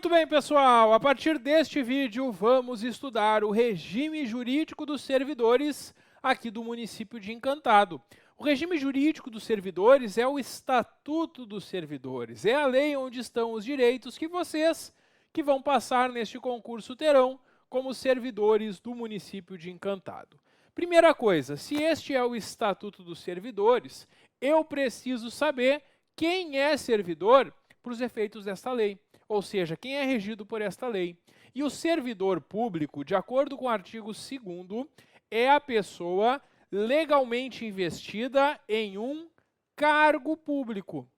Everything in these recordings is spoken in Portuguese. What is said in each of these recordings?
Muito bem, pessoal, a partir deste vídeo vamos estudar o regime jurídico dos servidores aqui do município de Encantado. O regime jurídico dos servidores é o Estatuto dos Servidores, é a lei onde estão os direitos que vocês que vão passar neste concurso terão como servidores do município de Encantado. Primeira coisa, se este é o Estatuto dos Servidores, eu preciso saber quem é servidor para os efeitos desta lei. Ou seja, quem é regido por esta lei. E o servidor público, de acordo com o artigo 2º, é a pessoa legalmente investida em um cargo público.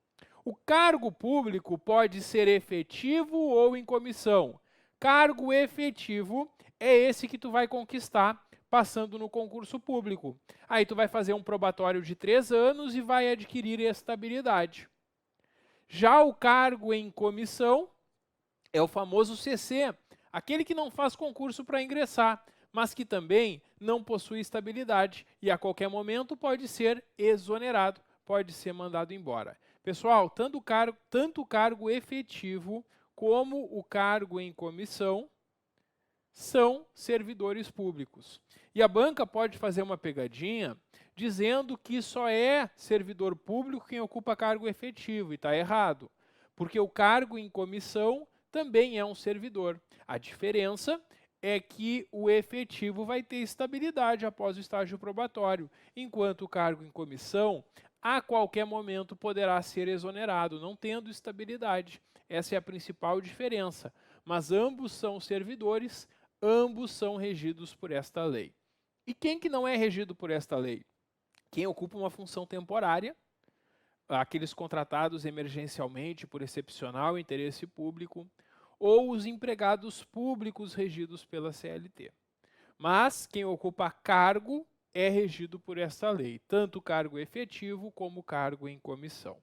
O cargo público pode ser efetivo ou em comissão. Cargo efetivo é esse que tu vai conquistar passando no concurso público. Aí tu vai fazer um probatório de 3 anos e vai adquirir estabilidade. Já o cargo em comissão é o famoso CC, aquele que não faz concurso para ingressar, mas que também não possui estabilidade e a qualquer momento pode ser exonerado, pode ser mandado embora. Pessoal, tanto o cargo efetivo como o cargo em comissão são servidores públicos. E a banca pode fazer uma pegadinha dizendo que só é servidor público quem ocupa cargo efetivo, e está errado, porque o cargo em comissão também é um servidor. A diferença é que o efetivo vai ter estabilidade após o estágio probatório, enquanto o cargo em comissão, a qualquer momento, poderá ser exonerado, não tendo estabilidade. Essa é a principal diferença. Mas ambos são servidores, ambos são regidos por esta lei. E quem que não é regido por esta lei? Quem ocupa uma função temporária, aqueles contratados emergencialmente por excepcional interesse público, ou os empregados públicos regidos pela CLT. Mas quem ocupa cargo é regido por esta lei, tanto o cargo efetivo como o cargo em comissão.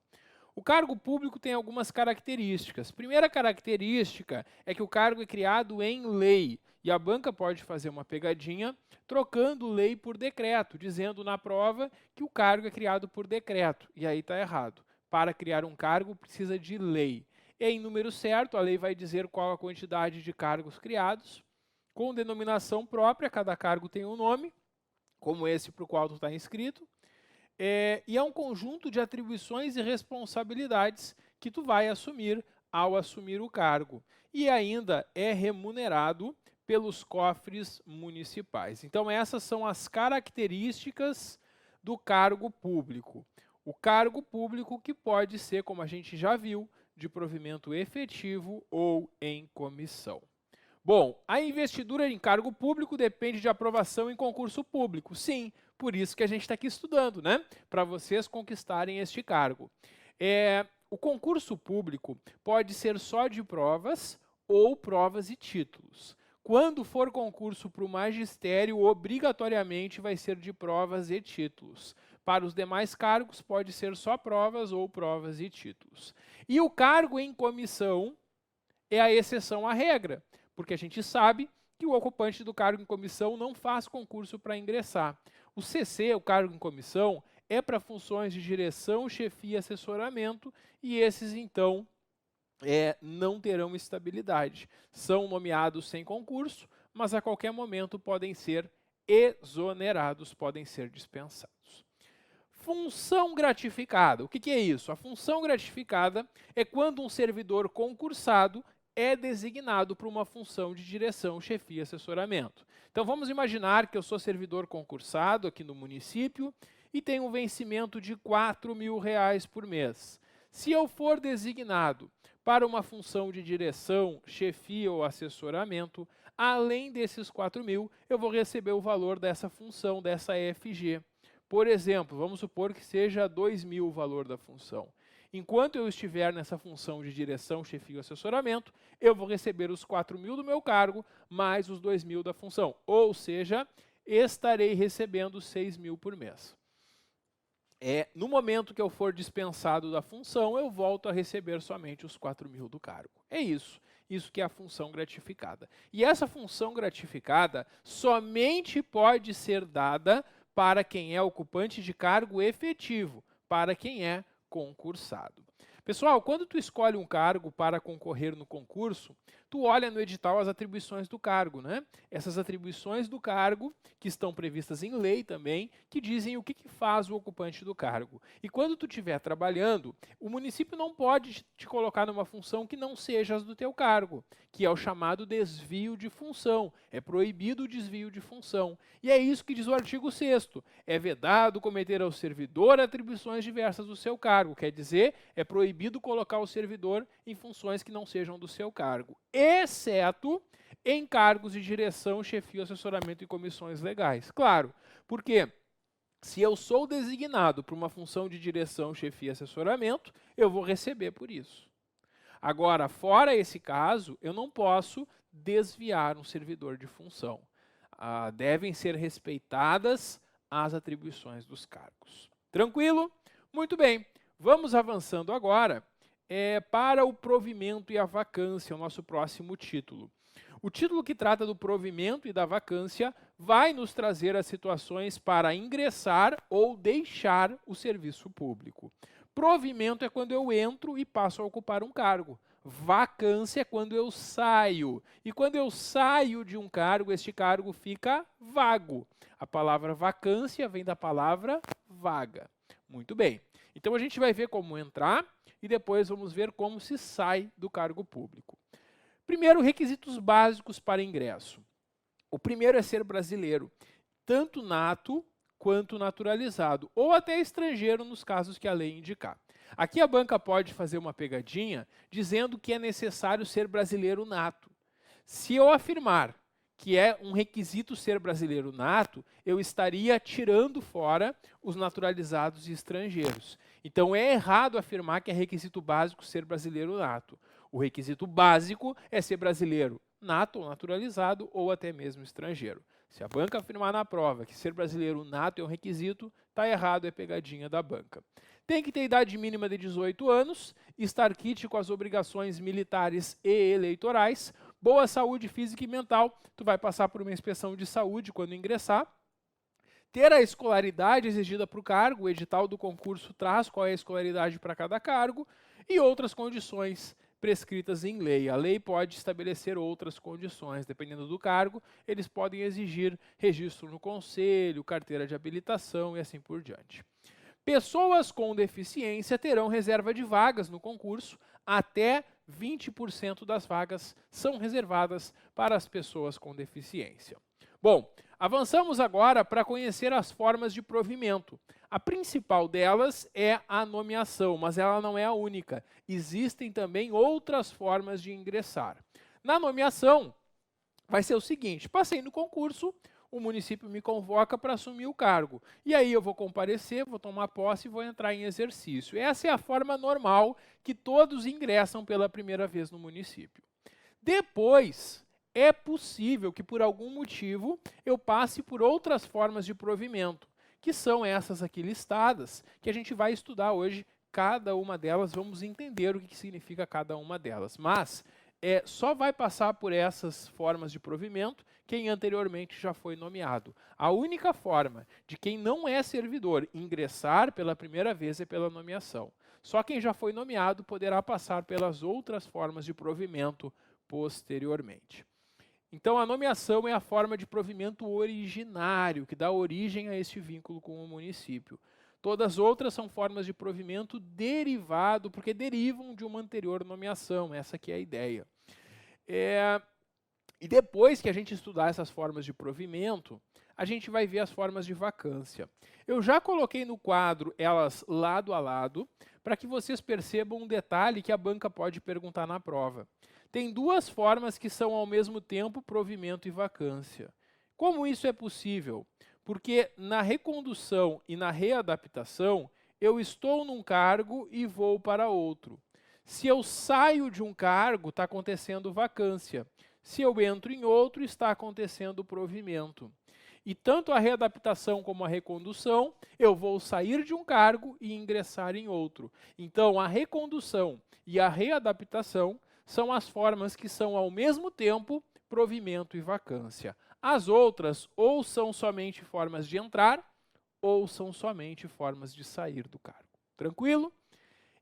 O cargo público tem algumas características. Primeira característica é que o cargo é criado em lei, e a banca pode fazer uma pegadinha trocando lei por decreto, dizendo na prova que o cargo é criado por decreto, e aí está errado. Para criar um cargo precisa de lei. E em número certo, a lei vai dizer qual a quantidade de cargos criados, com denominação própria, cada cargo tem um nome, como esse para o qual tu está inscrito, e é um conjunto de atribuições e responsabilidades que tu vai assumir ao assumir o cargo. E ainda é remunerado pelos cofres municipais. Então essas são as características do cargo público. O cargo público que pode ser, como a gente já viu, de provimento efetivo ou em comissão. Bom, a investidura em cargo público depende de aprovação em concurso público. Sim, por isso que a gente está aqui estudando, né? Para vocês conquistarem este cargo. O concurso público pode ser só de provas ou provas e títulos. Quando for concurso para o magistério, obrigatoriamente vai ser de provas e títulos. Para os demais cargos, pode ser só provas ou provas e títulos. E o cargo em comissão é a exceção à regra, porque a gente sabe que o ocupante do cargo em comissão não faz concurso para ingressar. O CC, o cargo em comissão, é para funções de direção, chefia e assessoramento, e esses, então, não terão estabilidade. São nomeados sem concurso, mas a qualquer momento podem ser exonerados, podem ser dispensados. Função gratificada. O que é isso? A função gratificada é quando um servidor concursado é designado para uma função de direção, chefia e assessoramento. Então vamos imaginar que eu sou servidor concursado aqui no município e tenho um vencimento de R$4.000 por mês. Se eu for designado para uma função de direção, chefia ou assessoramento, além desses 4.000, eu vou receber o valor dessa função, dessa EFG. Por exemplo, vamos supor que seja 2.000 o valor da função. Enquanto eu estiver nessa função de direção, chefia e assessoramento, eu vou receber os 4.000 do meu cargo, mais os 2.000 da função. Ou seja, estarei recebendo 6.000 por mês. No momento que eu for dispensado da função, eu volto a receber somente os 4.000 do cargo. É isso. Isso que é a função gratificada. E essa função gratificada somente pode ser dada para quem é ocupante de cargo efetivo, para quem é concursado. Pessoal, quando tu escolhe um cargo para concorrer no concurso, tu olha no edital as atribuições do cargo, né? Essas atribuições do cargo, que estão previstas em lei também, que dizem o que faz o ocupante do cargo. E quando tu estiver trabalhando, o município não pode te colocar numa função que não seja as do teu cargo, que é o chamado desvio de função. É proibido o desvio de função. E é isso que diz o artigo 6º. É vedado cometer ao servidor atribuições diversas do seu cargo. Quer dizer, é proibido colocar o servidor em funções que não sejam do seu cargo, exceto em cargos de direção, chefia, assessoramento e comissões legais. Claro, porque se eu sou designado para uma função de direção, chefia e assessoramento, eu vou receber por isso. Agora, fora esse caso, eu não posso desviar um servidor de função. Devem ser respeitadas as atribuições dos cargos. Tranquilo? Muito bem. Vamos avançando agora para o provimento e a vacância, o nosso próximo título. O título que trata do provimento e da vacância vai nos trazer as situações para ingressar ou deixar o serviço público. Provimento é quando eu entro e passo a ocupar um cargo. Vacância é quando eu saio. E quando eu saio de um cargo, este cargo fica vago. A palavra vacância vem da palavra vaga. Muito bem. Então a gente vai ver como entrar e depois vamos ver como se sai do cargo público. Primeiro, requisitos básicos para ingresso. O primeiro é ser brasileiro, tanto nato quanto naturalizado, ou até estrangeiro nos casos que a lei indicar. Aqui a banca pode fazer uma pegadinha dizendo que é necessário ser brasileiro nato. Se eu afirmar que é um requisito ser brasileiro nato, eu estaria tirando fora os naturalizados e estrangeiros. Então é errado afirmar que é requisito básico ser brasileiro nato. O requisito básico é ser brasileiro nato ou naturalizado ou até mesmo estrangeiro. Se a banca afirmar na prova que ser brasileiro nato é um requisito, está errado, é pegadinha da banca. Tem que ter idade mínima de 18 anos, estar quite com as obrigações militares e eleitorais, boa saúde física e mental, tu vai passar por uma inspeção de saúde quando ingressar, ter a escolaridade exigida para o cargo, o edital do concurso traz qual é a escolaridade para cada cargo, e outras condições prescritas em lei. A lei pode estabelecer outras condições, dependendo do cargo, eles podem exigir registro no conselho, carteira de habilitação e assim por diante. Pessoas com deficiência terão reserva de vagas no concurso, até 20% das vagas são reservadas para as pessoas com deficiência. Bom, avançamos agora para conhecer as formas de provimento. A principal delas é a nomeação, mas ela não é a única. Existem também outras formas de ingressar. Na nomeação, vai ser o seguinte: passei no concurso, o município me convoca para assumir o cargo. E aí eu vou comparecer, vou tomar posse e vou entrar em exercício. Essa é a forma normal que todos ingressam pela primeira vez no município. Depois, é possível que por algum motivo eu passe por outras formas de provimento, que são essas aqui listadas, que a gente vai estudar hoje cada uma delas, vamos entender o que significa cada uma delas. Mas só vai passar por essas formas de provimento quem anteriormente já foi nomeado. A única forma de quem não é servidor ingressar pela primeira vez é pela nomeação. Só quem já foi nomeado poderá passar pelas outras formas de provimento posteriormente. Então, a nomeação é a forma de provimento originário, que dá origem a este vínculo com o município. Todas as outras são formas de provimento derivado, porque derivam de uma anterior nomeação, essa aqui é a ideia. E depois que a gente estudar essas formas de provimento, a gente vai ver as formas de vacância. Eu já coloquei no quadro elas lado a lado, para que vocês percebam um detalhe que a banca pode perguntar na prova. Tem duas formas que são ao mesmo tempo provimento e vacância. Como isso é possível? Porque na recondução e na readaptação, eu estou num cargo e vou para outro. Se eu saio de um cargo, está acontecendo vacância. Se eu entro em outro, está acontecendo provimento. E tanto a readaptação como a recondução, eu vou sair de um cargo e ingressar em outro. Então, a recondução e a readaptação são as formas que são ao mesmo tempo provimento e vacância. As outras ou são somente formas de entrar ou são somente formas de sair do cargo. Tranquilo?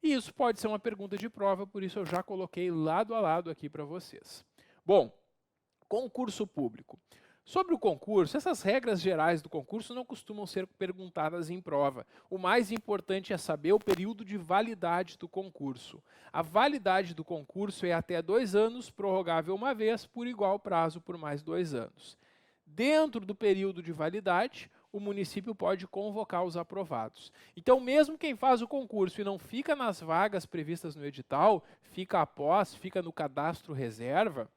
E isso pode ser uma pergunta de prova, por isso eu já coloquei lado a lado aqui para vocês. Bom, concurso público. Sobre o concurso, essas regras gerais do concurso não costumam ser perguntadas em prova. O mais importante é saber o período de validade do concurso. A validade do concurso é até 2 anos, prorrogável uma vez, por igual prazo por mais 2 anos. Dentro do período de validade, o município pode convocar os aprovados. Então, mesmo quem faz o concurso e não fica nas vagas previstas no edital, fica após, fica no cadastro reserva,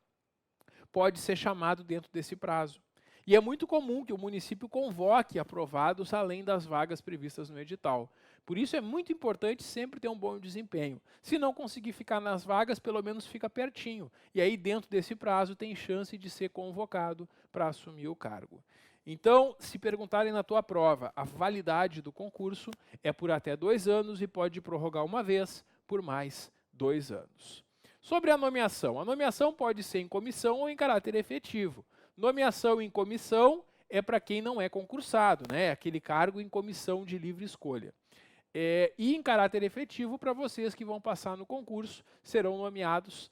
pode ser chamado dentro desse prazo. E é muito comum que o município convoque aprovados além das vagas previstas no edital. Por isso é muito importante sempre ter um bom desempenho. Se não conseguir ficar nas vagas, pelo menos fica pertinho. E aí, dentro desse prazo, tem chance de ser convocado para assumir o cargo. Então, se perguntarem na tua prova, a validade do concurso é por até 2 anos e pode prorrogar uma vez por mais 2 anos. Sobre a nomeação pode ser em comissão ou em caráter efetivo. Nomeação em comissão é para quem não é concursado, né? Aquele cargo em comissão de livre escolha. E em caráter efetivo, para vocês que vão passar no concurso, serão nomeados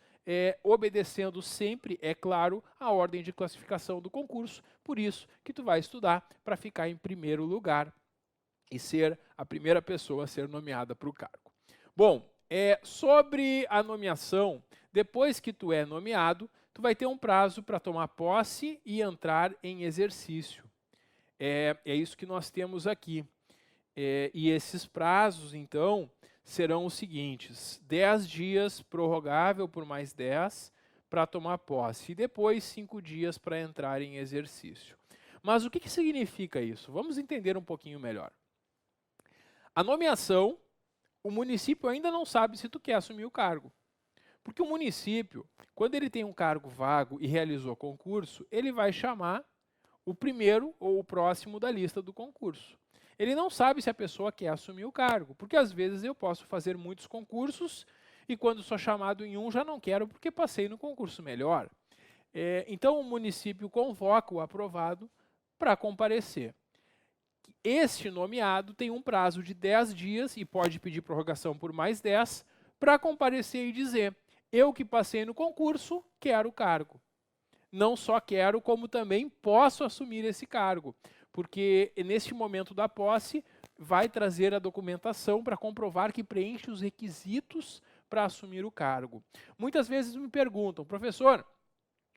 obedecendo sempre, é claro, a ordem de classificação do concurso. Por isso que tu vai estudar para ficar em primeiro lugar e ser a primeira pessoa a ser nomeada para o cargo. Bom, sobre a nomeação, depois que tu é nomeado, tu vai ter um prazo para tomar posse e entrar em exercício. É isso que nós temos aqui. E esses prazos, então, serão os seguintes: 10 dias prorrogável por mais 10 para tomar posse e depois 5 dias para entrar em exercício. Mas o que significa isso? Vamos entender um pouquinho melhor. A nomeação, o município ainda não sabe se tu quer assumir o cargo. Porque o município, quando ele tem um cargo vago e realizou concurso, ele vai chamar o primeiro ou o próximo da lista do concurso. Ele não sabe se a pessoa quer assumir o cargo, porque às vezes eu posso fazer muitos concursos e quando sou chamado em um já não quero porque passei no concurso melhor. Então o município convoca o aprovado para comparecer. Este nomeado tem um prazo de 10 dias e pode pedir prorrogação por mais 10 para comparecer e dizer: eu que passei no concurso, quero o cargo. Não só quero, como também posso assumir esse cargo, porque neste momento da posse vai trazer a documentação para comprovar que preenche os requisitos para assumir o cargo. Muitas vezes me perguntam: professor,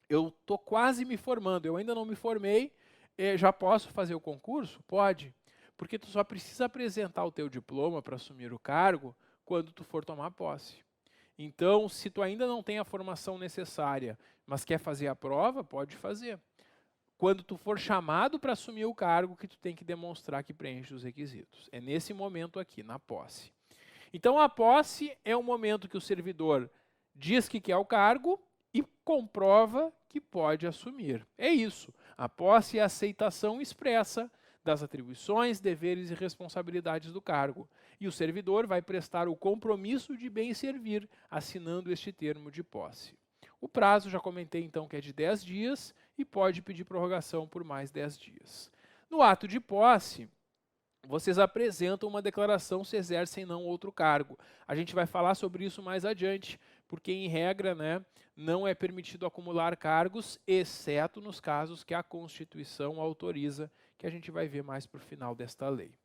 eu estou quase me formando, eu ainda não me formei, já posso fazer o concurso? Pode, porque tu só precisa apresentar o teu diploma para assumir o cargo quando tu for tomar posse. Então, se tu ainda não tem a formação necessária, mas quer fazer a prova, pode fazer. Quando tu for chamado para assumir o cargo, que tu tem que demonstrar que preenche os requisitos. É nesse momento aqui, na posse. Então, a posse é o momento que o servidor diz que quer o cargo e comprova que pode assumir. É isso. A posse é a aceitação expressa das atribuições, deveres e responsabilidades do cargo. E o servidor vai prestar o compromisso de bem servir, assinando este termo de posse. O prazo, já comentei então, que é de 10 dias e pode pedir prorrogação por mais 10 dias. No ato de posse, vocês apresentam uma declaração se exercem não outro cargo. A gente vai falar sobre isso mais adiante, porque em regra, não é permitido acumular cargos, exceto nos casos que a Constituição autoriza, que a gente vai ver mais para o final desta lei.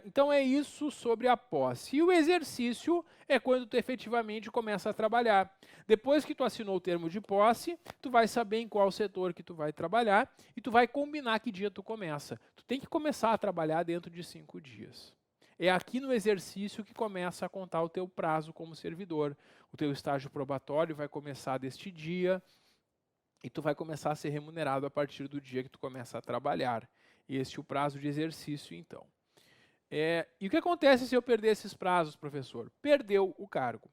Então é isso sobre a posse. E o exercício é quando tu efetivamente começa a trabalhar. Depois que tu assinou o termo de posse, tu vai saber em qual setor que tu vai trabalhar e tu vai combinar que dia tu começa. Tu tem que começar a trabalhar dentro de 5 dias. É aqui no exercício que começa a contar o teu prazo como servidor. O teu estágio probatório vai começar deste dia e tu vai começar a ser remunerado a partir do dia que tu começa a trabalhar. Este é o prazo de exercício, então. E o que acontece se eu perder esses prazos, professor? Perdeu o cargo.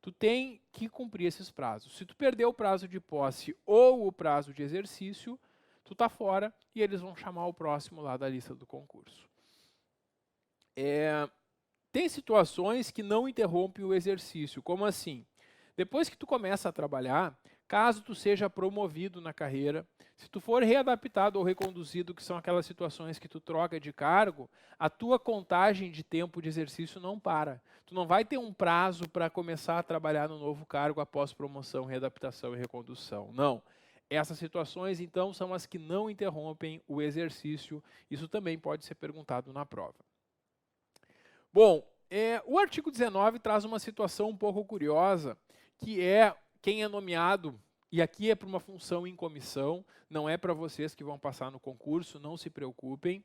Tu tem que cumprir esses prazos. Se tu perder o prazo de posse ou o prazo de exercício, tu tá fora e eles vão chamar o próximo lá da lista do concurso. Tem situações que não interrompem o exercício. Como assim? Depois que tu começa a trabalhar, caso tu seja promovido na carreira, se tu for readaptado ou reconduzido, que são aquelas situações que tu troca de cargo, a tua contagem de tempo de exercício não para. Tu não vai ter um prazo para começar a trabalhar no novo cargo após promoção, readaptação e recondução. Não. Essas situações, então, são as que não interrompem o exercício. Isso também pode ser perguntado na prova. Bom, o artigo 19 traz uma situação um pouco curiosa, que é quem é nomeado, e aqui é para uma função em comissão, não é para vocês que vão passar no concurso, não se preocupem.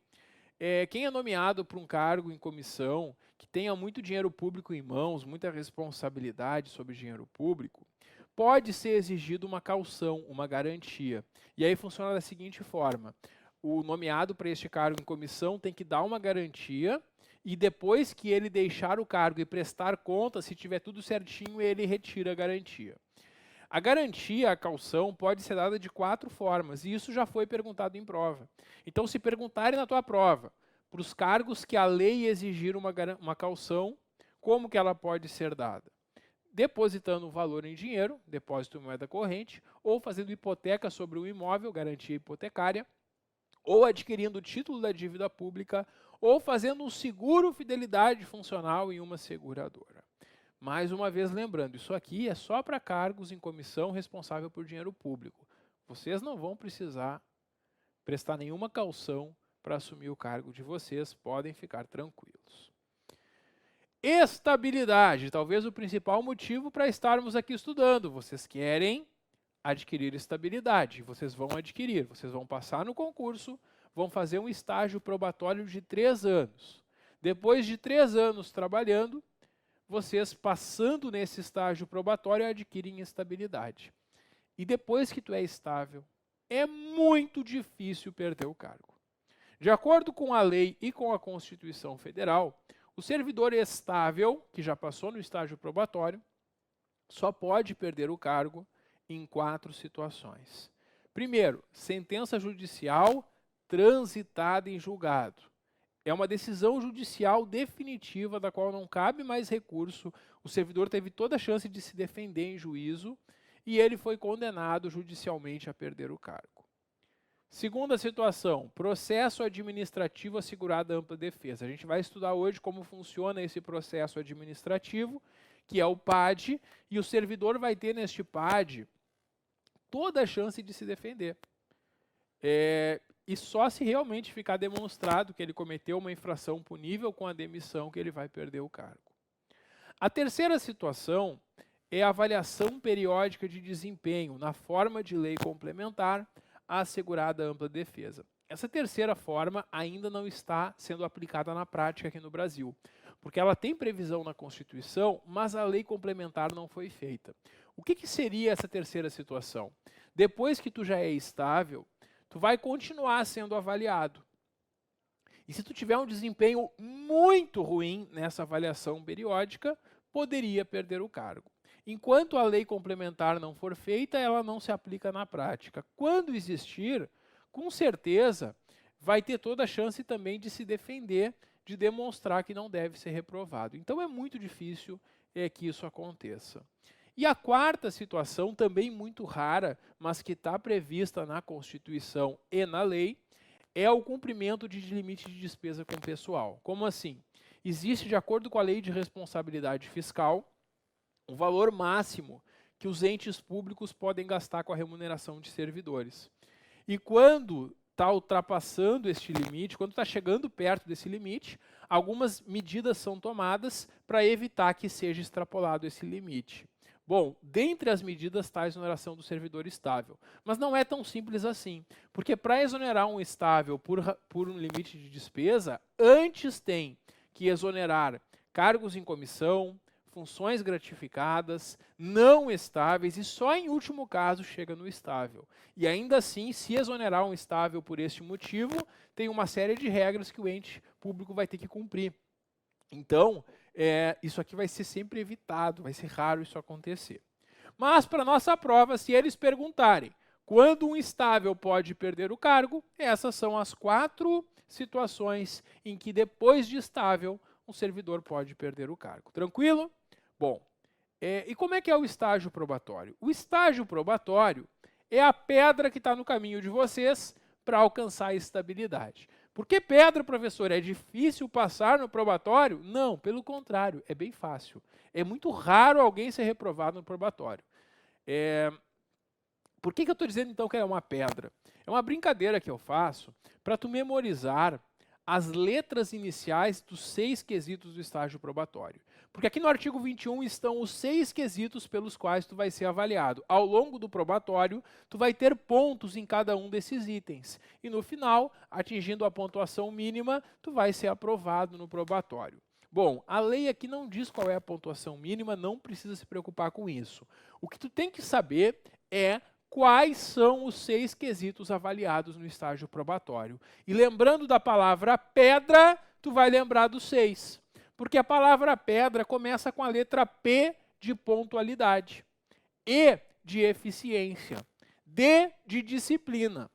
Quem é nomeado para um cargo em comissão, que tenha muito dinheiro público em mãos, muita responsabilidade sobre dinheiro público, pode ser exigido uma caução, uma garantia. E aí funciona da seguinte forma: o nomeado para este cargo em comissão tem que dar uma garantia e depois que ele deixar o cargo e prestar conta, se tiver tudo certinho, ele retira a garantia. A garantia, a caução, pode ser dada de 4 formas, e isso já foi perguntado em prova. Então, se perguntarem na tua prova, para os cargos que a lei exigir uma caução, como que ela pode ser dada? Depositando o valor em dinheiro, depósito em moeda corrente, ou fazendo hipoteca sobre o imóvel, garantia hipotecária, ou adquirindo o título da dívida pública, ou fazendo um seguro fidelidade funcional em uma seguradora. Mais uma vez lembrando, isso aqui é só para cargos em comissão responsável por dinheiro público. Vocês não vão precisar prestar nenhuma caução para assumir o cargo de vocês, podem ficar tranquilos. Estabilidade, talvez o principal motivo para estarmos aqui estudando. Vocês querem adquirir estabilidade, vocês vão adquirir, vocês vão passar no concurso, vão fazer um estágio probatório de 3 anos. Depois de 3 anos trabalhando, vocês passando nesse estágio probatório adquirem estabilidade. E depois que tu é estável, é muito difícil perder o cargo. De acordo com a lei e com a Constituição Federal, o servidor estável, que já passou no estágio probatório, só pode perder o cargo em 4 situações. Primeiro, sentença judicial transitada em julgado. É uma decisão judicial definitiva da qual não cabe mais recurso, o servidor teve toda a chance de se defender em juízo e ele foi condenado judicialmente a perder o cargo. Segunda situação, processo administrativo assegurado ampla defesa. A gente vai estudar hoje como funciona esse processo administrativo, que é o PAD, e o servidor vai ter neste PAD toda a chance de se defender. E só se realmente ficar demonstrado que ele cometeu uma infração punível com a demissão que ele vai perder o cargo. A terceira situação é a avaliação periódica de desempenho, na forma de lei complementar, a assegurada ampla defesa. Essa terceira forma ainda não está sendo aplicada na prática aqui no Brasil, porque ela tem previsão na Constituição, mas a lei complementar não foi feita. O que seria essa terceira situação? Depois que tu já é estável, tu vai continuar sendo avaliado. E se tu tiver um desempenho muito ruim nessa avaliação periódica, poderia perder o cargo. Enquanto a lei complementar não for feita, ela não se aplica na prática. Quando existir, com certeza, vai ter toda a chance também de se defender, de demonstrar que não deve ser reprovado. Então é muito difícil que isso aconteça. E a quarta situação, também muito rara, mas que está prevista na Constituição e na lei, é o cumprimento de limite de despesa com pessoal. Como assim? Existe, de acordo com a Lei de Responsabilidade Fiscal, o valor máximo que os entes públicos podem gastar com a remuneração de servidores. E quando está ultrapassando este limite, quando está chegando perto desse limite, algumas medidas são tomadas para evitar que seja extrapolado esse limite. Bom, dentre as medidas está a exoneração do servidor estável, mas não é tão simples assim, porque para exonerar um estável por um limite de despesa, antes tem que exonerar cargos em comissão, funções gratificadas, não estáveis e só em último caso chega no estável. E ainda assim, se exonerar um estável por este motivo, tem uma série de regras que o ente público vai ter que cumprir. Então, isso aqui vai ser sempre evitado, vai ser raro isso acontecer. Mas para nossa prova, se eles perguntarem quando um estável pode perder o cargo, essas são as 4 situações em que depois de estável, um servidor pode perder o cargo. Tranquilo? Bom, E como é que é o estágio probatório? O estágio probatório é a pedra que está no caminho de vocês para alcançar a estabilidade. Por que pedra, professor? É difícil passar no probatório? Não, pelo contrário, é bem fácil. É muito raro alguém ser reprovado no probatório. Por que eu estou dizendo então que é uma pedra? É uma brincadeira que eu faço para tu memorizar as letras iniciais dos 6 quesitos do estágio probatório. Porque aqui no artigo 21 estão os 6 quesitos pelos quais tu vai ser avaliado. Ao longo do probatório, tu vai ter pontos em cada um desses itens. E no final, atingindo a pontuação mínima, tu vai ser aprovado no probatório. Bom, a lei aqui não diz qual é a pontuação mínima, não precisa se preocupar com isso. O que tu tem que saber é quais são os 6 quesitos avaliados no estágio probatório. E lembrando da palavra pedra, tu vai lembrar dos 6. Porque a palavra pedra começa com a letra P de pontualidade, E de eficiência, D de disciplina,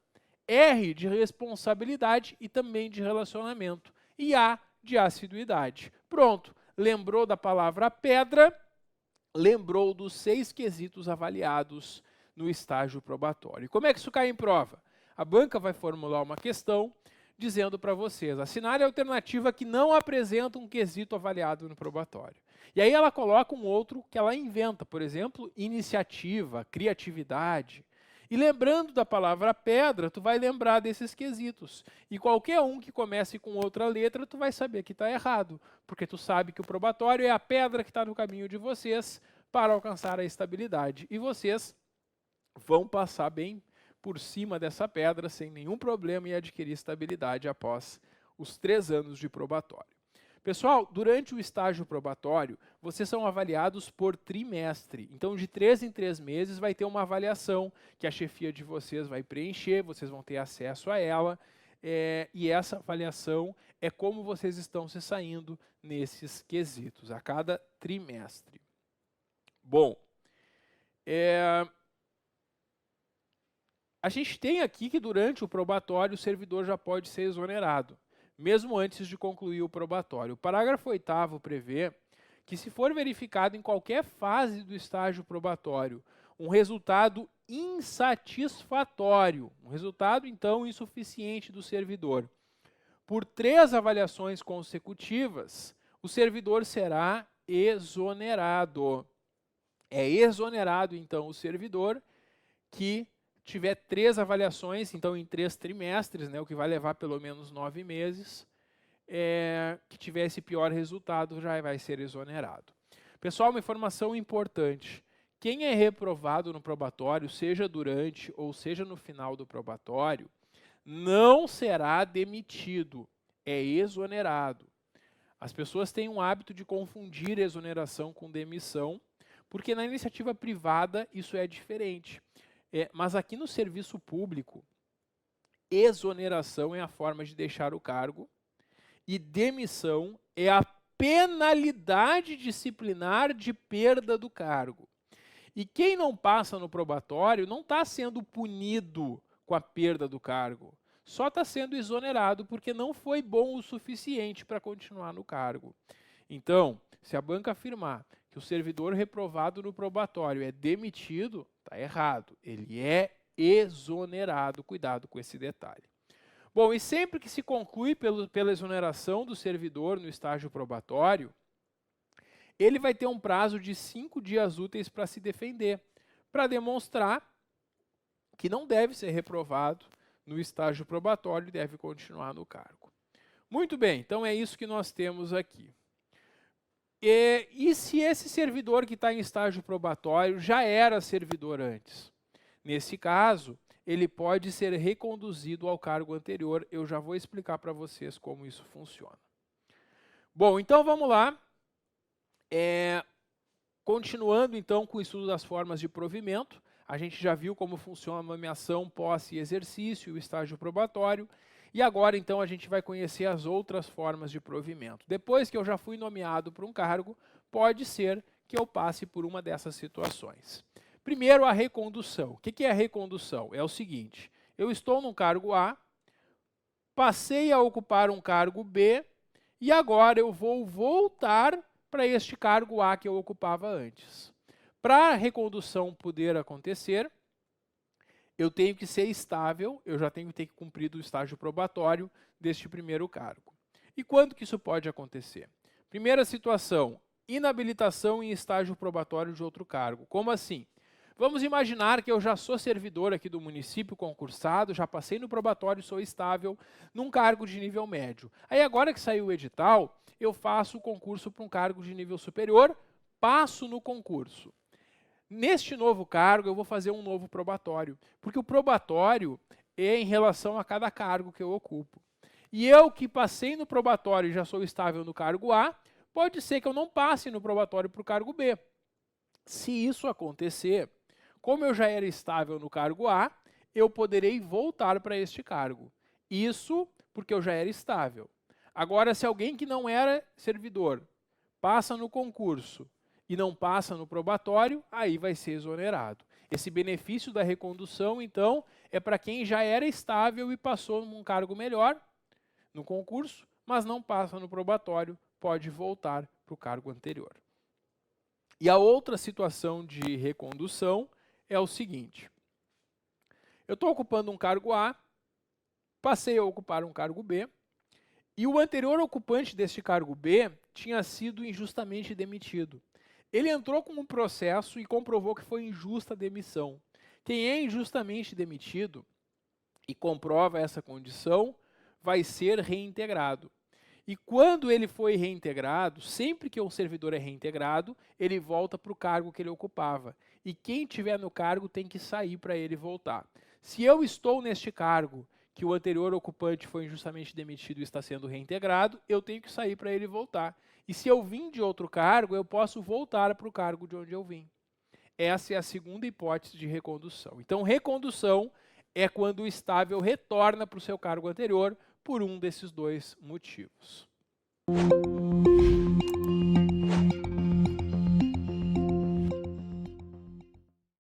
R de responsabilidade e também de relacionamento, e A de assiduidade. Pronto, lembrou da palavra pedra, lembrou dos 6 quesitos avaliados no estágio probatório. Como é que isso cai em prova? A banca vai formular uma questão dizendo para vocês, assinale a alternativa que não apresenta um quesito avaliado no probatório. E aí ela coloca um outro que ela inventa, por exemplo, iniciativa, criatividade. E lembrando da palavra pedra, tu vai lembrar desses quesitos. E qualquer um que comece com outra letra, tu vai saber que está errado, porque tu sabe que o probatório é a pedra que está no caminho de vocês para alcançar a estabilidade. E vocês vão passar bem por cima dessa pedra sem nenhum problema e adquirir estabilidade após os 3 anos de probatório. Pessoal, durante o estágio probatório, vocês são avaliados por trimestre. Então, de 3 em 3 meses, vai ter uma avaliação que a chefia de vocês vai preencher, vocês vão ter acesso a ela, e essa avaliação é como vocês estão se saindo nesses quesitos, a cada trimestre. Bom, a gente tem aqui que durante o probatório o servidor já pode ser exonerado, mesmo antes de concluir o probatório. O parágrafo 8º prevê que se for verificado em qualquer fase do estágio probatório um resultado insatisfatório, um resultado então insuficiente do servidor, por 3 avaliações consecutivas, o servidor será exonerado. É exonerado então o servidor que tiver 3 avaliações, então em 3 trimestres, o que vai levar pelo menos 9 meses, que tiver esse pior resultado já vai ser exonerado. Pessoal, uma informação importante. Quem é reprovado no probatório, seja durante ou seja no final do probatório, não será demitido, é exonerado. As pessoas têm um hábito de confundir exoneração com demissão, porque na iniciativa privada isso é diferente. Mas aqui no serviço público, exoneração é a forma de deixar o cargo e demissão é a penalidade disciplinar de perda do cargo. E quem não passa no probatório não está sendo punido com a perda do cargo, só está sendo exonerado porque não foi bom o suficiente para continuar no cargo. Então, se a banca afirmar que o servidor reprovado no probatório é demitido, está errado. Ele é exonerado. Cuidado com esse detalhe. Bom, e sempre que se conclui pela exoneração do servidor no estágio probatório, ele vai ter um prazo de 5 dias úteis para se defender, para demonstrar que não deve ser reprovado no estágio probatório e deve continuar no cargo. Muito bem, então é isso que nós temos aqui. E se esse servidor que está em estágio probatório já era servidor antes? Nesse caso, ele pode ser reconduzido ao cargo anterior. Eu já vou explicar para vocês como isso funciona. Bom, então vamos lá. Continuando então com o estudo das formas de provimento, a gente já viu como funciona a nomeação, posse e exercício, o estágio probatório. E agora, então, a gente vai conhecer as outras formas de provimento. Depois que eu já fui nomeado para um cargo, pode ser que eu passe por uma dessas situações. Primeiro, a recondução. O que é a recondução? É o seguinte, eu estou no cargo A, passei a ocupar um cargo B, e agora eu vou voltar para este cargo A que eu ocupava antes. Para a recondução poder acontecer, eu tenho que ser estável, eu já tenho que ter cumprido o estágio probatório deste primeiro cargo. E quando que isso pode acontecer? Primeira situação, inabilitação em estágio probatório de outro cargo. Como assim? Vamos imaginar que eu já sou servidor aqui do município concursado, já passei no probatório, sou estável num cargo de nível médio. Aí agora que saiu o edital, eu faço o concurso para um cargo de nível superior, passo no concurso. Neste novo cargo, eu vou fazer um novo probatório, porque o probatório é em relação a cada cargo que eu ocupo. E eu que passei no probatório e já sou estável no cargo A, pode ser que eu não passe no probatório para o cargo B. Se isso acontecer, como eu já era estável no cargo A, eu poderei voltar para este cargo. Isso porque eu já era estável. Agora, se alguém que não era servidor passa no concurso e não passa no probatório, aí vai ser exonerado. Esse benefício da recondução, então, é para quem já era estável e passou num cargo melhor no concurso, mas não passa no probatório, pode voltar para o cargo anterior. E a outra situação de recondução é o seguinte: eu estou ocupando um cargo A, passei a ocupar um cargo B, e o anterior ocupante deste cargo B tinha sido injustamente demitido. Ele entrou com um processo e comprovou que foi injusta a demissão. Quem é injustamente demitido e comprova essa condição vai ser reintegrado. E quando ele foi reintegrado, sempre que um servidor é reintegrado, ele volta para o cargo que ele ocupava. E quem estiver no cargo tem que sair para ele voltar. Se eu estou neste cargo, que o anterior ocupante foi injustamente demitido e está sendo reintegrado, eu tenho que sair para ele voltar. E se eu vim de outro cargo, eu posso voltar para o cargo de onde eu vim. Essa é a segunda hipótese de recondução. Então, recondução é quando o estável retorna para o seu cargo anterior por um desses dois motivos.